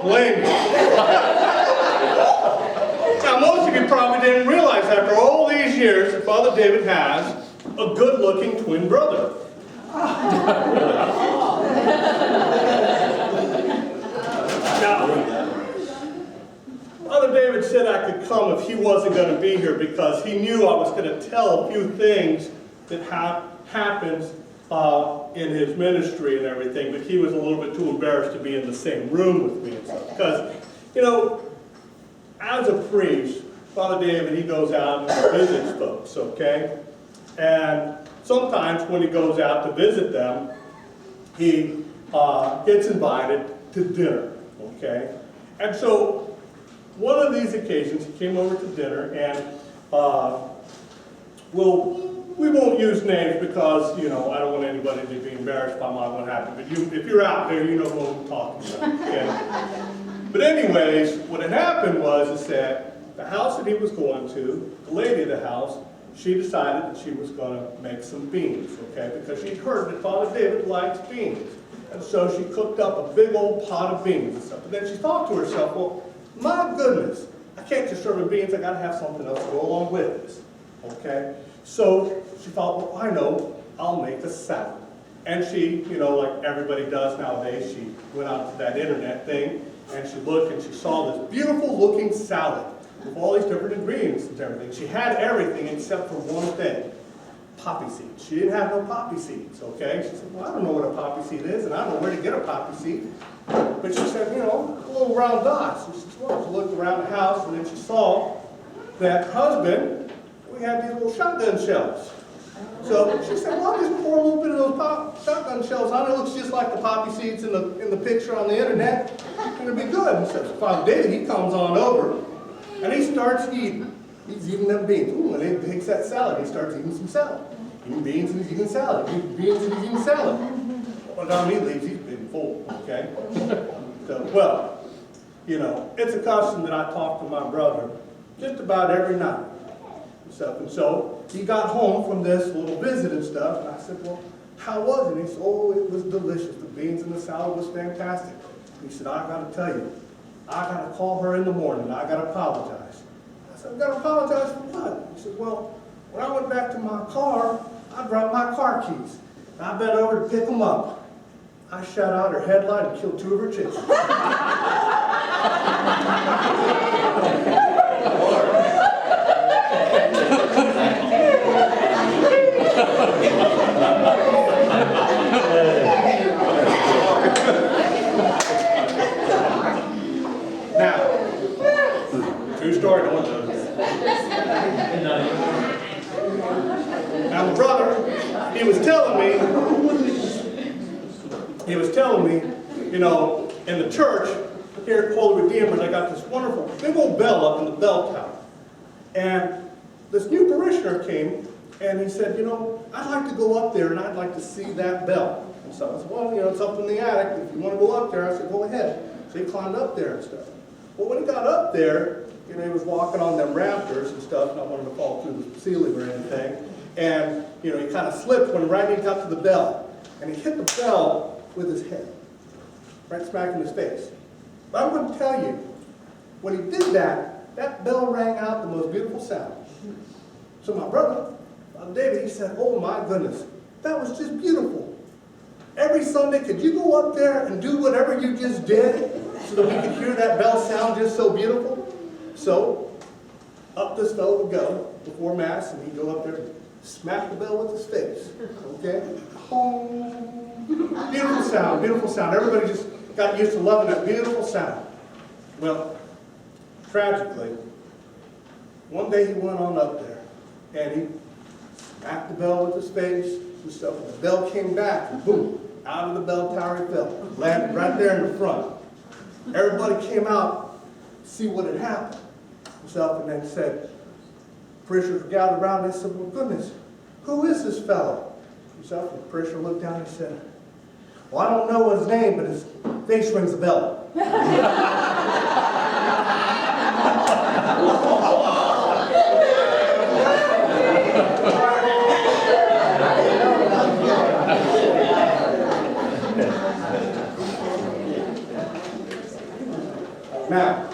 don't blame you. Now, most of you probably didn't realize after all these years that Father David has a good-looking twin brother. Now, Father David said I could come if he wasn't going to be here because he knew I was going to tell a few things that happens in his ministry and everything, but he was a little bit too embarrassed to be in the same room with me and stuff. Because, you know, as a priest, Father David, he goes out and visits folks, okay? And sometimes when he goes out to visit them, he gets invited to dinner, okay? And so one of these occasions, he came over to dinner, and we won't use names because, you know, I don't want anybody to be embarrassed by what happened. But if you're out there, you know who I'm talking about. Okay? But anyways, what had happened was that the house that he was going to, the lady of the house, she decided that she was going to make some beans, okay? Because she'd heard that Father David likes beans. And so she cooked up a big old pot of beans and stuff. But then she thought to herself, well, my goodness, I can't just serve beans, I got to have something else to go along with this, okay? So she thought, well, I know, I'll make a salad. And she, you know, like everybody does nowadays, she went out to that internet thing, and she looked and she saw this beautiful looking salad with all these different ingredients and everything. She had everything except for one thing, poppy seeds. She didn't have no poppy seeds, okay? She said, well, I don't know what a poppy seed is, and I don't know where to get a poppy seed. But she said, you know, little round dots. So she said, well, she looked around the house, and then she saw that husband, we had these little shotgun shells. So she said, well, I'll just pour a little bit of those shotgun shells on it. It looks just like the poppy seeds in the picture on the internet. And it'll be good. And so Father David, he comes on over, and he starts eating. He's eating them beans. Ooh, and he takes that salad. He starts eating some salad. Eating beans and he's eating salad. Eating beans and he's eating salad. Well, now he leaves, he's been full, okay? So, well, you know, it's a custom that I talk to my brother just about every night. And so he got home from this little visit and stuff, and I said, well, how was it? And he said, oh, it was delicious. The beans and the salad was fantastic. And he said, I got to tell you, I got to call her in the morning. I got to apologize. I said, I've got to apologize for what? He said, well, when I went back to my car, I dropped my car keys. And I bent over to pick them up. I shot out her headlight and killed 2 of her chickens. Now, true story, no one knows. Now, my brother, he was telling me, you know, in the church here at Holy Redeemer, they got this wonderful big old bell up in the bell tower. And this new parishioner came, and he said, you know, I'd like to go up there, and I'd like to see that bell. And so I said, well, you know, it's up in the attic. If you want to go up there, I said, go ahead. So he climbed up there and stuff. Well, when he got up there, you know, he was walking on them rafters and stuff, not wanting to fall through the ceiling or anything. And, you know, he kind of slipped when right when he got to the bell. And he hit the bell with his head, right smack in his face. But I'm going to tell you, when he did that, that bell rang out the most beautiful sound. So my brother, David, he said, oh my goodness, that was just beautiful. Every Sunday, could you go up there and do whatever you just did so that we could hear that bell sound just so beautiful? So, up this fellow would go before Mass, and he'd go up there and smack the bell with his face. Okay? Beautiful sound, beautiful sound. Everybody just got used to loving that beautiful sound. Well, tragically, one day he went on up there, and he smacked the bell with his face and stuff, and the bell came back, and boom, out of the bell tower it fell, landed right there in the front. Everybody came out to see what had happened and stuff, and then said, parishioners gathered around, and they said, well, goodness, who is this fellow? And stuff, and the parishioner looked down and said, well, I don't know his name, but his face rings a bell. Now,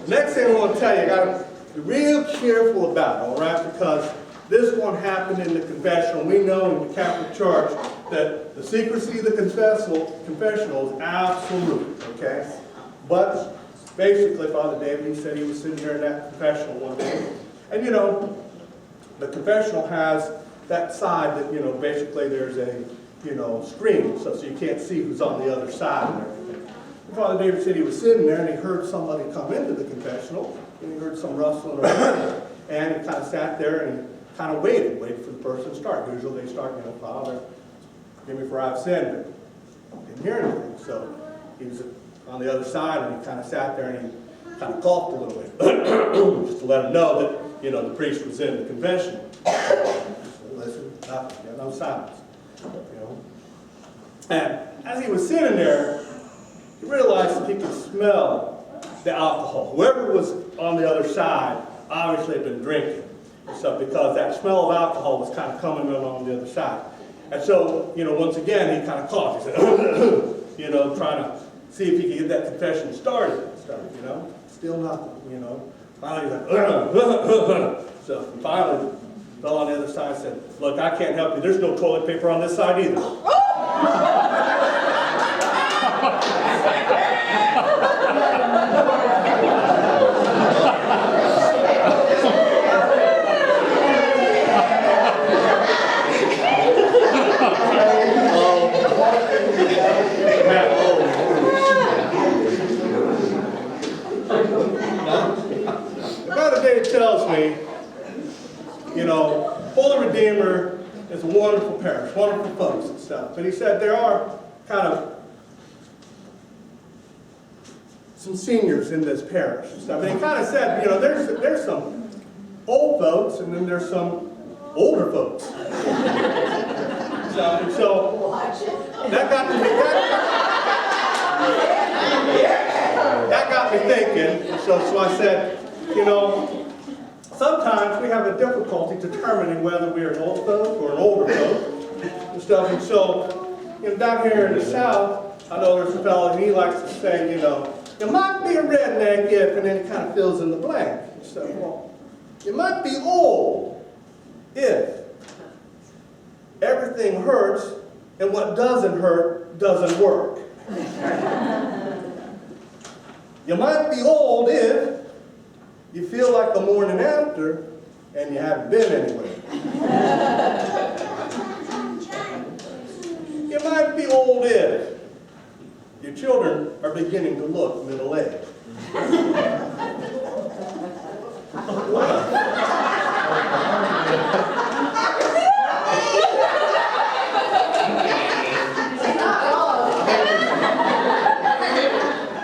next thing I want to tell you, I got to be real careful about, all right, because this one happened in the confessional. We know in the Catholic Church that the secrecy of the confessional is absolute, okay? But basically, Father David, he said he was sitting there in that confessional one day. And you know, the confessional has that side that, you know, basically there's a, you know, screen, so you can't see who's on the other side and everything. And Father David said he was sitting there and he heard somebody come into the confessional, and he heard some rustling around, and he kind of sat there and kind of waited for the person to start. Usually they start, you know, Father, forgive me for I've sinned, but didn't hear anything. So he was on the other side and he kind of sat there and he kind of coughed a little bit, just to let him know that, you know, the priest was in the confession. So listen, no silence, you know. And as he was sitting there, he realized that he could smell the alcohol. Whoever was on the other side obviously had been drinking. So because that smell of alcohol was kind of coming in on the other side. And so, you know, once again, he kind of coughed. He said, you know, trying to see if he could get that confession started, you know. Still nothing, you know. Finally, he's like, so finally, fell on the other side and said, look, I can't help you. There's no toilet paper on this side either. Brother David tells me, you know, Holy Redeemer is a wonderful parish, wonderful folks and stuff. But he said there are kind of some seniors in this parish and stuff. And he kind of said, you know, there's some old folks and then there's some older folks. So that got me thinking. So I said, you know, sometimes we have a difficulty determining whether we're an old folk or an older folk and stuff. And so, you know, down here in the South, I know there's a fellow and he likes to say, you know, you might be a redneck if, and then he kind of fills in the blank. So, well, you might be old if everything hurts and what doesn't hurt doesn't work. You might be old if you feel like the morning after and you haven't been anywhere. You might be old if your children are beginning to look middle-aged.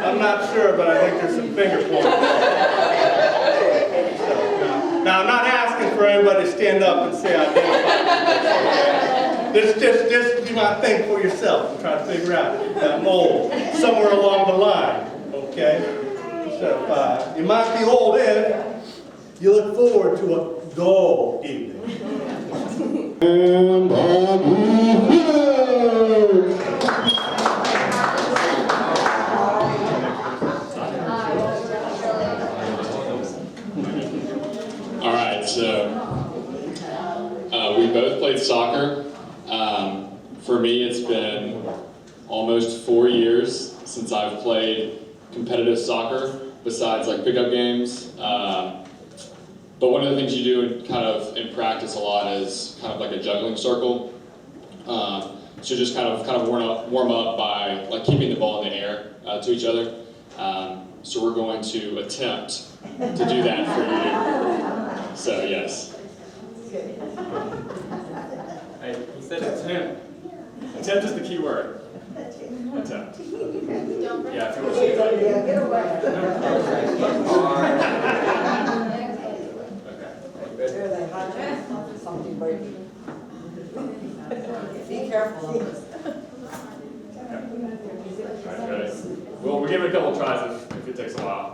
I'm not sure, but I think there's some finger pointing. Now, I'm not asking for anybody to stand up and say identify. Just you might think for yourself and try to figure out that mold somewhere along the line, okay? So you might be old if you look forward to a dull evening. All right, so we both played soccer. For me, it's been almost 4 years since I've played competitive soccer, besides like pickup games. But one of the things you do in practice a lot is kind of like a juggling circle. So just kind of warm up by like keeping the ball in the air to each other. So we're going to attempt to do that for you. So yes. Hey, he said attempt. Attempt is the key word. Attempt. Yeah, if you want to say that. Get away. Okay. Something breaking. Be careful of this. All right, ready? We'll give it a couple tries if it takes a while.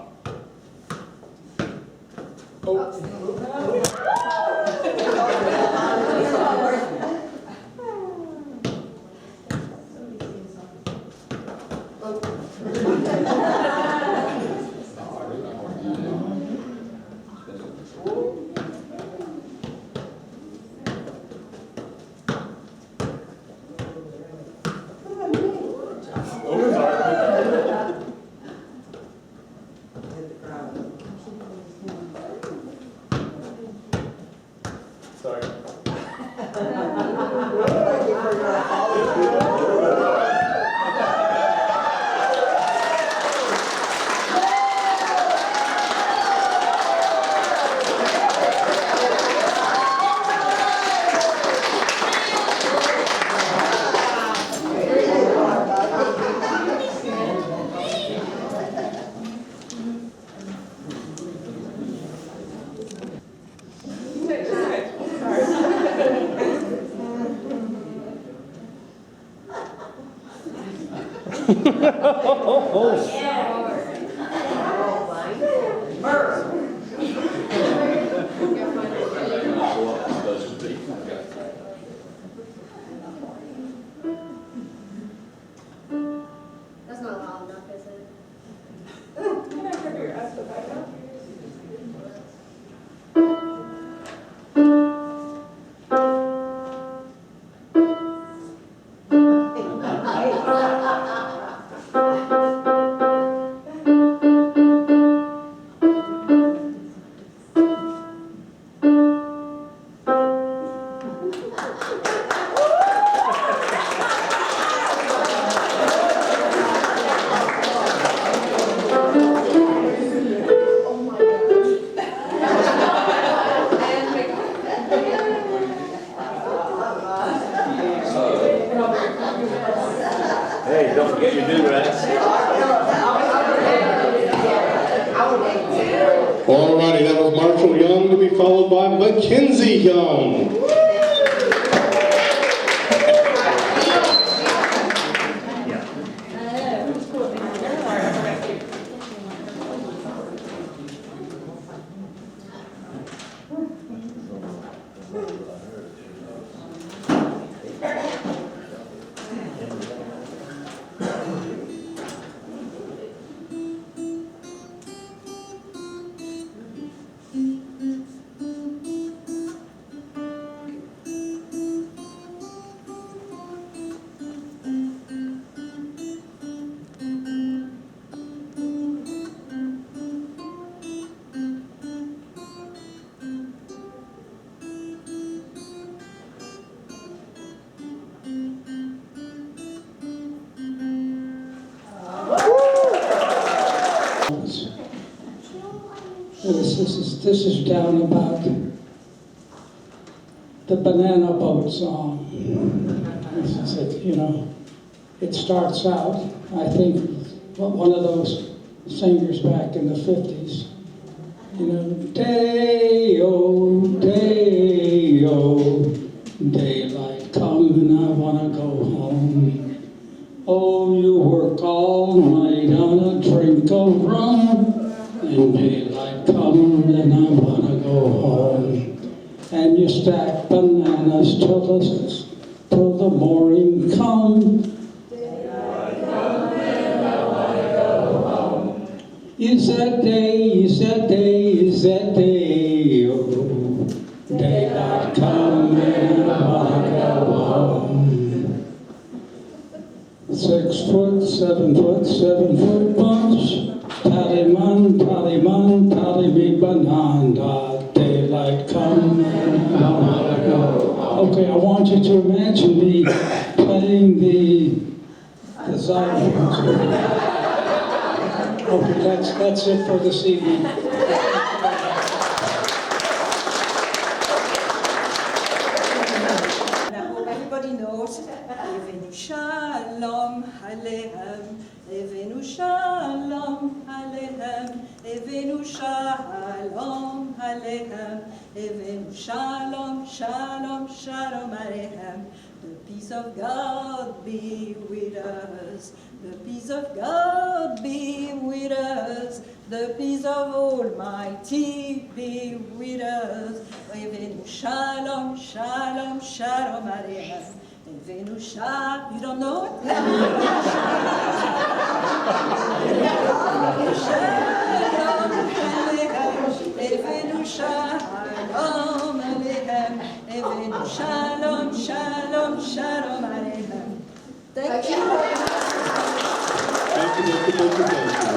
That's not loud enough, is it? Hey, don't forget your do-rags. Alrighty, that was Marshall Young to be followed by Mackenzie Young. This is down about the Banana Boat song. This is it, you know. It starts out, I think, one of those singers back in the 50s. You know, day-o, day-o, daylight come and I wanna go home. Oh, you work all night on a drink of rum, and daylight come and I wanna go home. And you stack bananas till the morning come. Is that day, oh, daylight come and I wanna go home. 6 foot, 7 foot, 7 foot bunch. Tally-man, tally-man, tally me banana. Daylight come and I wanna go. Okay, I want you to imagine me playing the xylophone. Okay, that's it for this evening. And I hope everybody knows, Evenu Shalom Aleichem, Evenu Shalom Aleichem, Evenu Shalom Aleichem, Evenu Shalom, Shalom, Shalom Aleichem. The peace of God be with us. The peace of God be with us. The peace of Almighty be with us. Evenu Shalom, Shalom, Shalom Aleichem. Evenu Shalom. You don't know it? Shalom Aleichem. Evenu Shalom Aleichem. Evenu Shalom, Shalom, Shalom Aleichem. Thank you. Thank you, Mr. Booker.